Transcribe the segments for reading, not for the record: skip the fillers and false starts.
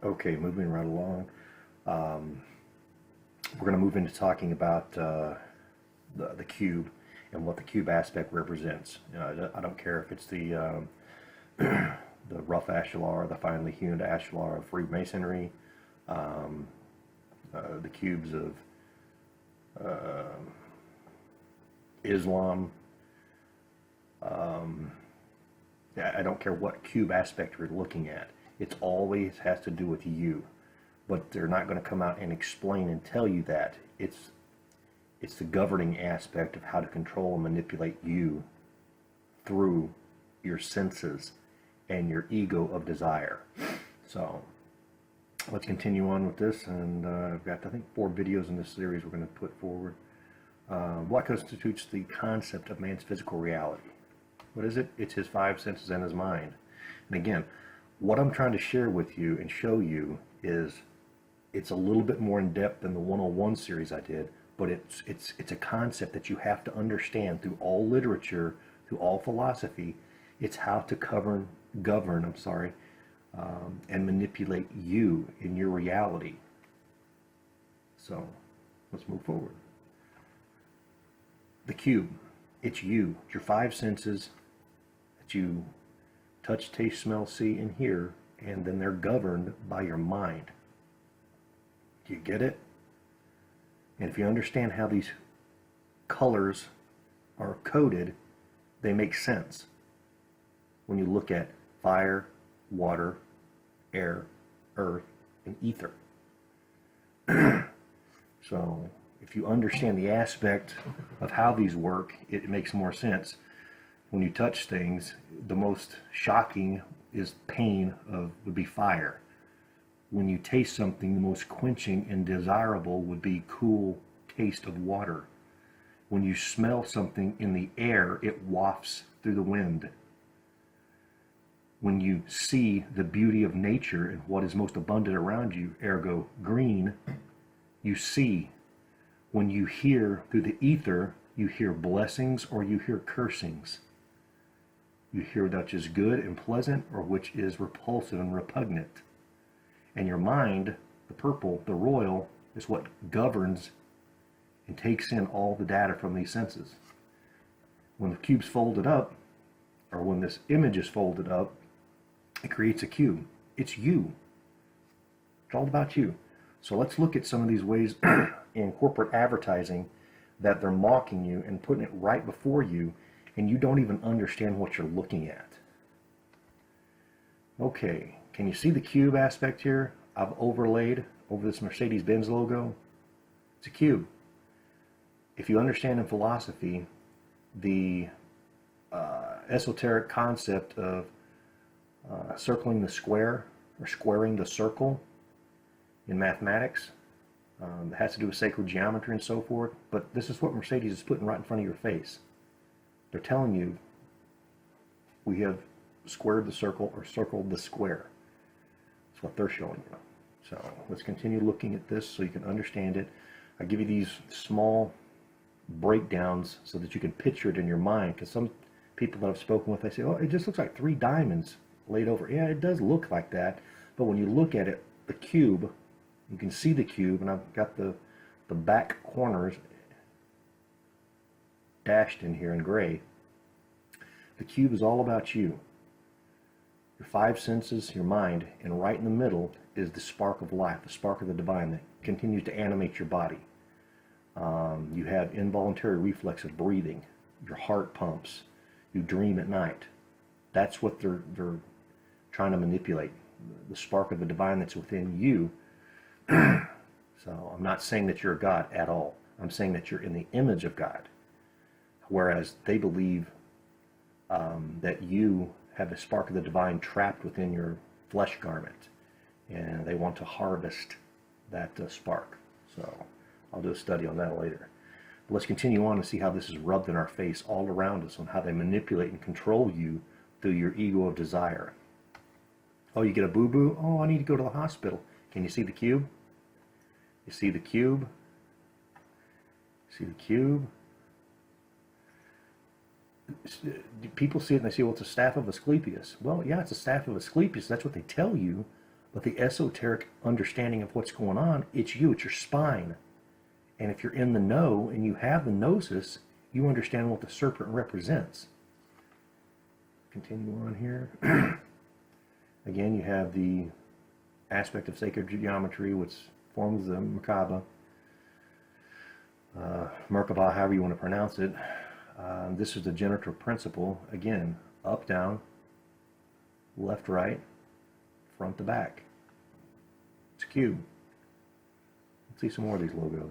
Okay, moving right along. Um, we're going to move into talking about the cube and what the cube aspect represents. I don't care if it's the rough ashlar, the finely hewn ashlar of Freemasonry, the cubes of Islam. I don't care what cube aspect you're looking at. It always has to do with you. But they're not going to come out and explain and tell you that. It's the governing aspect of how to control and manipulate you through your senses and your ego of desire. So let's continue on with this, and I've got, I think, 4 videos in this series we're going to put forward. What constitutes the concept of man's physical reality? What is it? It's his 5 senses and his mind. And again, what I'm trying to share with you and show you is it's a little bit more in depth than the 101 series I did, but it's a concept that you have to understand through all literature, through all philosophy. It's how to govern, and manipulate you in your reality. So let's move forward. The cube, it's you, it's your 5 senses that you touch, taste, smell, see, and hear, and then they're governed by your mind. Do you get it? And if you understand how these colors are coded, they make sense. When you look at fire, water, air, earth, and ether. So if you understand the aspect of how these work, it makes more sense. When you touch things, the most shocking is pain would be fire. When you taste something, the most quenching and desirable would be cool taste of water. When you smell something in the air, it wafts through the wind. When you see the beauty of nature and what is most abundant around you, ergo green, you see. When you hear through the ether, you hear blessings or you hear cursings. You hear that which is good and pleasant or which is repulsive and repugnant. And your mind, the purple, the royal, is what governs and takes in all the data from these senses. When the cube's folded up, or when this image is folded up, it creates a cube. It's you. It's all about you. So let's look at some of these ways in corporate advertising that they're mocking you and putting it right before you, and you don't even understand what you're looking at. Okay, can you see the cube aspect here? I've overlaid over this Mercedes-Benz logo. It's a cube. If you understand in philosophy the esoteric concept of circling the square or squaring the circle in mathematics, it has to do with sacred geometry and so forth, but this is what Mercedes is putting right in front of your face. They're telling you we have squared the circle or circled the square. That's what they're showing you. So let's continue looking at this so you can understand it. I give you these small breakdowns so that you can picture it in your mind, because some people that I've spoken with, they say, oh, it just looks like 3 diamonds laid over. Yeah, it does look like that, but when you look at it, the cube, you can see the cube, and I've got the back corners dashed in here in gray. The cube is all about you. Your 5 senses, your mind, and right in the middle is the spark of life, the spark of the divine that continues to animate your body. You have involuntary reflex of breathing. Your heart pumps. You dream at night. That's what they're trying to manipulate. The spark of the divine that's within you. So I'm not saying that you're a God at all. I'm saying that you're in the image of God. Whereas they believe that you have the spark of the divine trapped within your flesh garment, and they want to harvest that spark. So I'll do a study on that later. But let's continue on and see how this is rubbed in our face all around us, on how they manipulate and control you through your ego of desire. Oh, you get a boo-boo? Oh, I need to go to the hospital. Can you see the cube? You see the cube? See the cube? People see it and they say, well, it's a staff of Asclepius. Well, yeah, it's a staff of Asclepius. That's what they tell you. But the esoteric understanding of what's going on, it's you, it's your spine. And if you're in the know and you have the gnosis, you understand what the serpent represents. Continue on here. Again, you have the aspect of sacred geometry, which forms the Merkaba. Merkaba, however you want to pronounce it. This is the generative principle. Again, up, down, left, right, front to back. It's a cube. Let's see some more of these logos.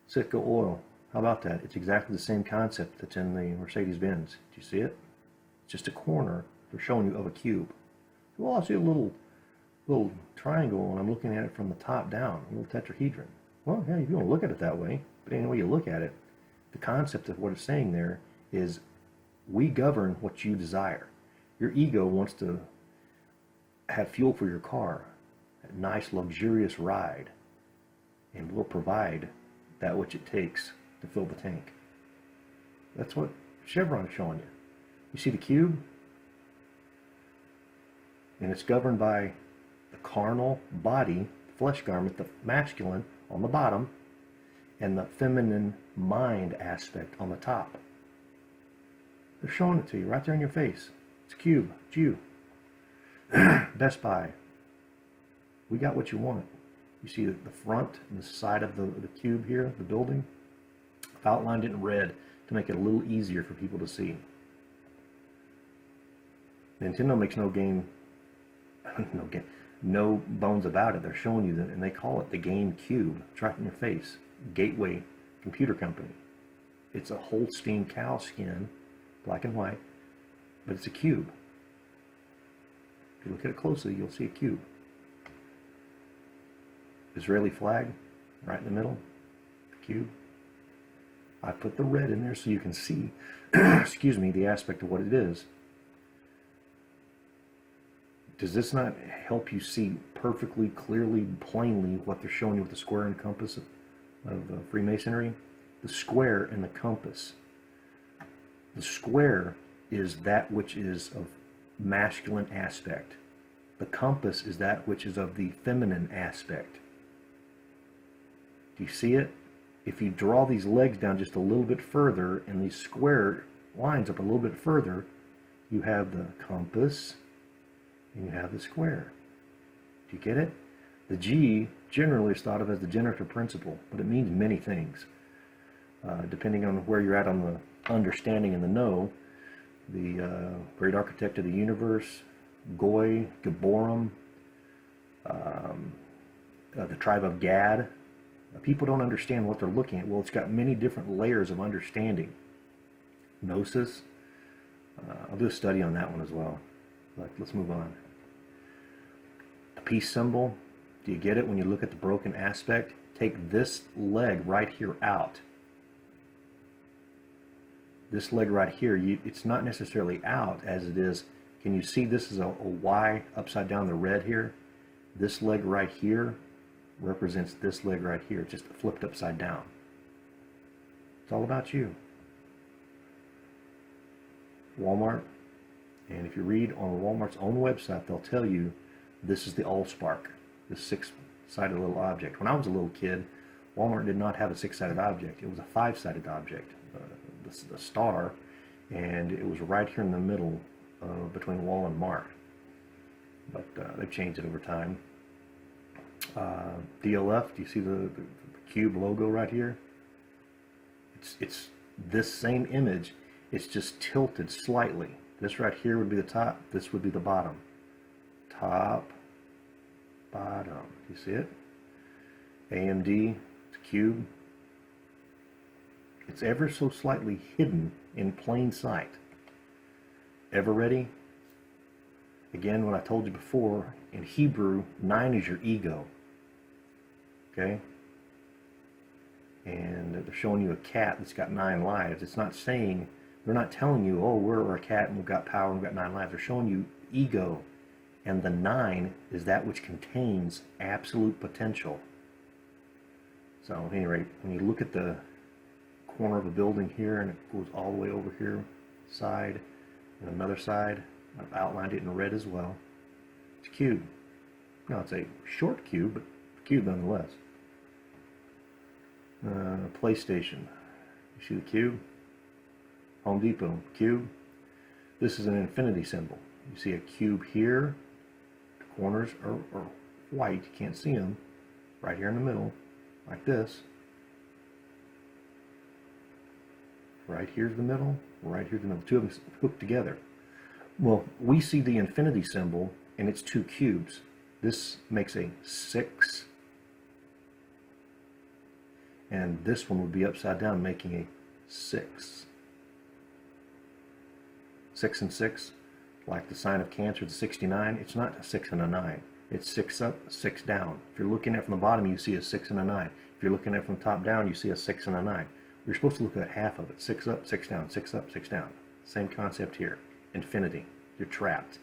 Citgo oil. How about that? It's exactly the same concept that's in the Mercedes-Benz. Do you see it? It's just a corner they're showing you of a cube. Well, I see a little triangle, and I'm looking at it from the top down, a little tetrahedron. Well, yeah, if you want to look at it that way, but any way you look at it, the concept of what it's saying there is we govern what you desire. Your ego wants to have fuel for your car, a nice, luxurious ride, and we'll provide that which it takes to fill the tank. That's what Chevron is showing you. You see the cube? And it's governed by the carnal body, flesh garment, the masculine on the bottom, and the feminine mind aspect on the top. They're showing it to you right there in your face. It's a cube. It's you. Best Buy. We got what you want. You see the front and the side of the cube here, the building? I've outlined it in red to make it a little easier for people to see. Nintendo makes no bones about it. They're showing you that, and they call it the Game Cube. It's right in your face. Gateway Computer Company. It's a Holstein cow skin, black and white, but it's a cube. If you look at it closely, you'll see a cube. Israeli flag, right in the middle, the cube. I put the red in there so you can see, excuse me, the aspect of what it is. Does this not help you see perfectly, clearly, plainly what they're showing you with the square and compass of Freemasonry? The square and the compass. The square is that which is of masculine aspect. The compass is that which is of the feminine aspect. Do you see it? If you draw these legs down just a little bit further and these square lines up a little bit further, you have the compass and you have the square. Do you get it? The G generally is thought of as the generative principle, but it means many things. Depending on where you're at on the understanding and the know, the great architect of the universe, Goy, Geborim, the tribe of Gad. People don't understand what they're looking at. Well, it's got many different layers of understanding. Gnosis. I'll do a study on that one as well. Let's move on. The peace symbol. Do you get it when you look at the broken aspect? Take this leg right here out. This leg right here, it's not necessarily out as it is. Can you see this is a Y upside down, the red here? This leg right here represents this leg right here, just flipped upside down. It's all about you. Walmart, and if you read on Walmart's own website, they'll tell you this is the Allspark, this six-sided little object. When I was a little kid, Walmart did not have a six-sided object. It was a five-sided object, the star, and it was right here in the middle between Wal and Mart. But they've changed it over time. DLF, do you see the cube logo right here? It's this same image. It's just tilted slightly. This right here would be the top. This would be the bottom. Top, bottom. Do you see it? AMD, it's a cube. It's ever so slightly hidden in plain sight. Ever ready? Again, what I told you before, in Hebrew, 9 is your ego. Okay? And they're showing you a cat that's got 9 lives. It's not saying, they're not telling you, oh, we're a cat and we've got power and we've got 9 lives. They're showing you ego. And the 9 is that which contains absolute potential. So, at any rate, when you look at the corner of a building here and it goes all the way over here, side, and another side, I've outlined it in red as well. It's a cube. Now it's a short cube, but cube nonetheless. PlayStation. You see the cube? Home Depot, cube. This is an infinity symbol. You see a cube here. The corners are white. You can't see them. Right here in the middle, like this. Right here's the middle. Right here's the middle. Two of them hooked together. Well, we see the infinity symbol, and it's two cubes. This makes a 6. And this one would be upside down, making a 6. 6 and 6, like the sign of Cancer, the 69. It's not a 6 and a 9. It's 6 up, 6 down. If you're looking at it from the bottom, you see a 6 and a 9. If you're looking at it from the top down, you see a 6 and a 9. You're supposed to look at half of it. 6 up, 6 down, 6 up, 6 down. Same concept here. Infinity. You're trapped.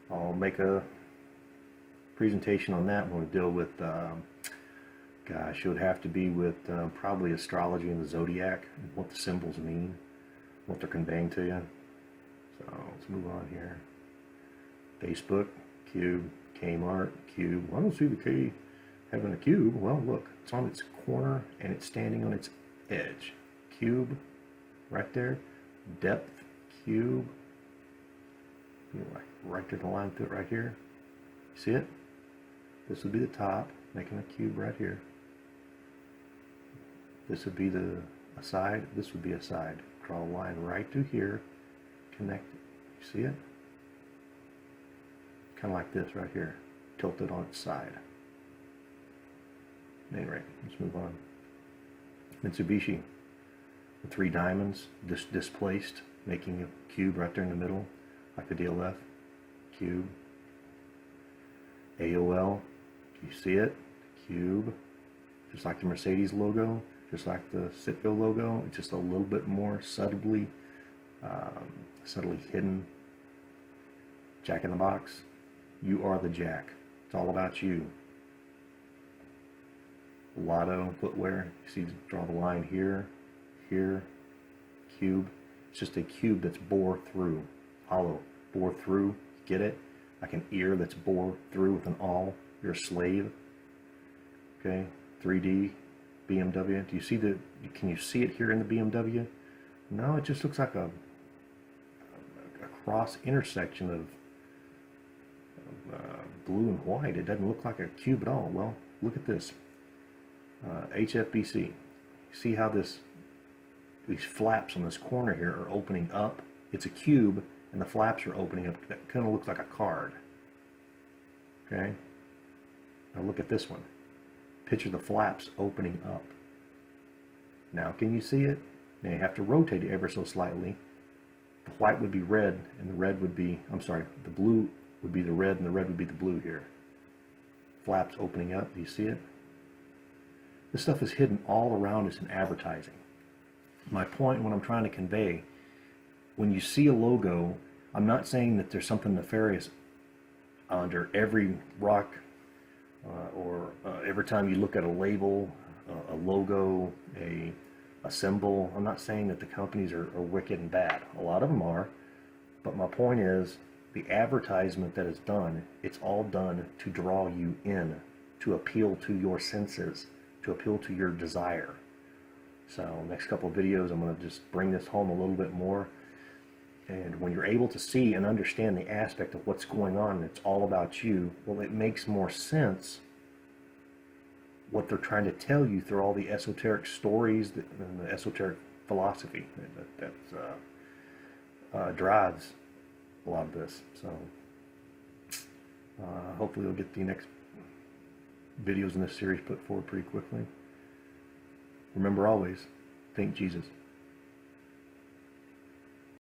I'll make a presentation on that when we deal with, gosh, it would have to be with probably astrology and the zodiac, and what the symbols mean, what they're conveying to you. So let's move on here. Facebook, cube, Kmart, cube. Well, I don't see the K having a cube. Well, look, it's on its corner and it's standing on its edge. Cube, right there. Depth, cube. Right to the line through it right here. See it? This would be the top, making a cube right here. This would be a side. This would be a side. Draw a line right through here. Connect it. You see it? Kind of like this right here. Tilted on its side. Anyway, let's move on. Mitsubishi. The 3 diamonds displaced, making a cube right there in the middle, like the DLF. Cube. AOL. You see it? Cube. Just like the Mercedes logo. Just like the Citgo logo. It's just a little bit more subtly hidden. Jack in the Box. You are the Jack. It's all about you. Lotto footwear. You see, draw the line here, here, cube. It's just a cube that's bore through, hollow, bore through. Get it? Like an ear that's bore through with an awl. You're a slave. Okay, 3D, BMW. Do you see the? Can you see it here in the BMW? No, it just looks like a cross intersection of blue and white. It doesn't look like a cube at all. Well, look at this. HFBC. See how these flaps on this corner here are opening up? It's a cube, and the flaps are opening up. That kind of looks like a card. Okay? Now look at this one. Picture the flaps opening up. Now can you see it? Now you have to rotate it ever so slightly. The white would be red, and the red would be, the blue would be the red, and the red would be the blue here. Flaps opening up. Do you see it? This stuff is hidden all around us in advertising. My point, what I'm trying to convey, when you see a logo, I'm not saying that there's something nefarious under every rock or every time you look at a label, a logo, a symbol. I'm not saying that the companies are wicked and bad. A lot of them are. But my point is, the advertisement that is done, it's all done to draw you in, to appeal to your senses, to appeal to your desire. So next couple of videos, I'm going to just bring this home a little bit more. And when you're able to see and understand the aspect of what's going on, and it's all about you, well, it makes more sense what they're trying to tell you through all the esoteric stories and the esoteric philosophy that drives a lot of this. So hopefully we'll get the next videos in this series put forward pretty quickly. Remember always, think Jesus.